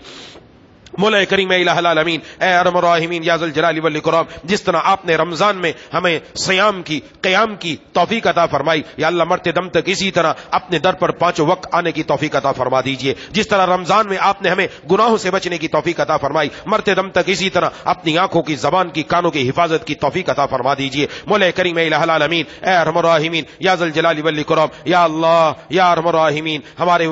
مولا کریم الہ العالمین اے ارحم الراحمین یا ذل جلال والاکرام جس طرح آپ نے رمضان میں ہمیں صیام کی، قیام کی توفیق عطا فرمائی، یا اللہ مرتے دم تک اسی طرح اپنے در پر پانچوں وقت آنے کی توفیق عطا فرما دیجئے۔ جس طرح رمضان میں آپ نے ہمیں گناہوں سے بچنے کی توفیق عطا فرمائی، مرتے دم تک اسی طرح اپنی آنکھوں کی، زبان کی، کانوں کی حفاظت کی توفیق عطا فرما دیجئے۔ مولا کریم الہ العالمین اے ارحم الراحمین یا ذل جلال والاکرام یا اللہ یا ارحم الراحمین ہمارے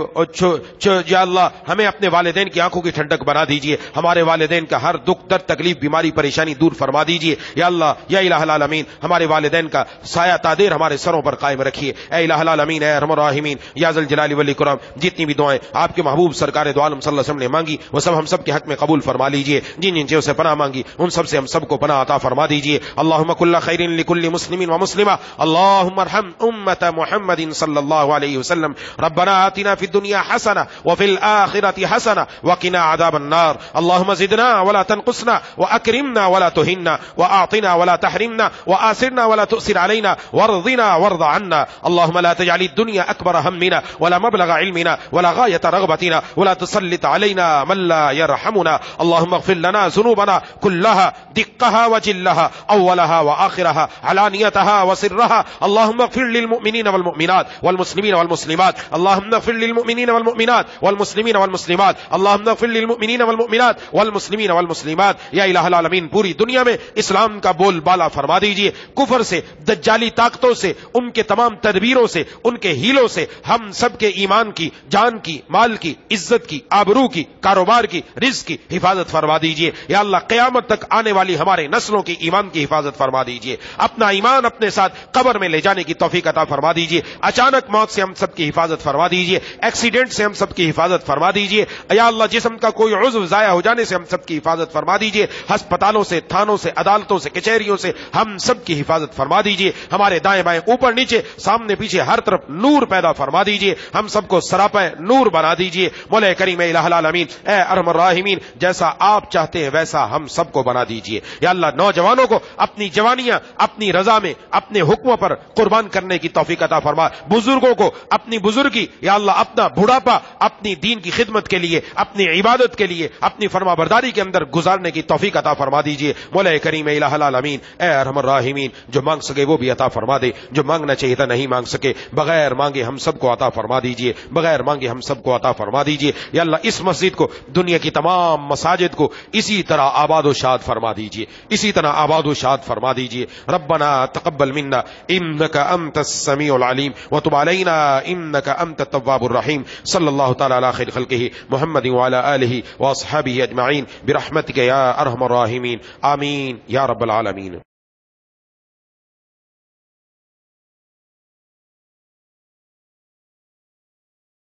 یا اللہ ہمیں اپنے والدین کی آنکھوں کی ٹھنڈک بنا دیجئے۔ دیجئے, ہمارے والدین کا ہر دکھ درد تکلیف بیماری پریشانی دور فرما دیجئے. یا اللہ یا الہ العالمین, ہمارے والدین کا سایہ تادیر ہمارے سروں پر قائم رکھیے. اے الہ العالمین, اے ارحم الراحمین, یا ذل جلال والاکرام, جتنی بھی دعائیں آپ کے محبوب سرکار دو عالم صلی اللہ علیہ وسلم نے مانگی وہ سب ہم سب کے حق میں قبول فرما لیجئے. جن جن سے پناہ مانگی ان سب سے ہم سب کو پناہ عطا فرما دیجئے. اللهم كل خير لكل مسلم ومسلمة. اللهم ارحم أمة محمد صلى الله عليه وسلم. ربنا آتنا في الدنيا حسنة وفي الآخرة حسنة وقنا عذاب النار. اللهم زدنا ولا تنقصنا وأكرمنا ولا تهنا وأعطنا ولا تحرمنا وآثرنا ولا تؤثر علينا وارضنا وارض عنا. اللهم لا تجعل الدنيا أكبر همنا ولا مبلغ علمنا ولا غاية رغبتنا ولا تسلط علينا من لا يرحمنا. اللهم اغفر لنا ذنوبنا كلها دقها وجلها أولها وآخرها علانيتها وسرها. اللهم اغفر للمؤمنين والمؤمنات والمسلمين والمسلمات. اللهم اغفر للمؤمنين والمؤمنات والمسلمين والمسلمات. اللهم اغفر للمؤمنين والمؤمنات والمسلمين والمسلمات. یا الہ العالمین, پوری دنیا میں اسلام کا بول بالا فرما دیجئے. کفر سے, دجالی طاقتوں سے, ان کے تمام تدبیروں سے, ان کے ہیلوں سے ہم سب کے ایمان کی, جان کی, مال کی, عزت کی, آبرو کی, کاروبار کی, رزق کی حفاظت فرما دیجئے. یا اللہ قیامت تک آنے والی ہمارے نسلوں کی ایمان کی حفاظت فرما دیجئے. اپنا ایمان اپنے ساتھ قبر میں لے جانے کی توفیق عطا فرما دیجئے. اچانک موت سے ہم سب کی حفاظت فرما دیجئے. ایکسیڈنٹ سے ہم سب کی حفاظت فرما دیجئے. یا اللہ جسم کا کوئی عضو ضائع ہو جانے سے ہم سب کی حفاظت فرما دیجئے. ہسپتالوں سے, تھانوں سے, عدالتوں سے, کچہریوں سے ہم سب کی حفاظت فرما دیجئے. ہمارے دائیں بائیں, اوپر نیچے, سامنے پیچھے, ہر طرف نور پیدا فرما دیجئے. ہم سب کو سراپا نور بنا دیجئے. مولا کریم الہ العالمین, اے ارحم الراحمین, جیسا آپ چاہتے ہیں ویسا ہم سب کو بنا دیجئے. یا اللہ نوجوانوں کو اپنی جوانیاں اپنی رضا میں اپنے حکموں پر قربان کرنے کی توفیق عطا فرما. بزرگوں کو اپنی بزرگی, یا اللہ اپنا بڑھاپا اپنی دین کی خدمت کے لیے, اپنی عبادت کے لیے, اپنی فرما برداری کے اندر گزارنے کی توفیق عطا فرما دیجئے. مولا کریم الہ العالمین, اے ارحم الراحمین, جو مانگ سکے وہ بھی عطا فرما دے, جو مانگنا چاہیے تھا نہیں مانگ سکے, بغیر مانگے ہم سب کو عطا فرما دیجئے, بغیر مانگے ہم سب کو عطا فرما دیجئے. یا اللہ اس مسجد کو, دنیا کی تمام مساجد کو اسی طرح آباد و شاد فرما دیجئے, اسی طرح آباد و شاد فرما دیجئے. ربنا تقبل منا انك انت السميع العليم وتب علينا انك انت التواب الرحيم. صلی اللہ تعالی علی خیر خلقہ محمد وعلى آلہ واصحابہ اجمعین برحمتک یا ارحم الراحمین. آمین یا رب العالمین.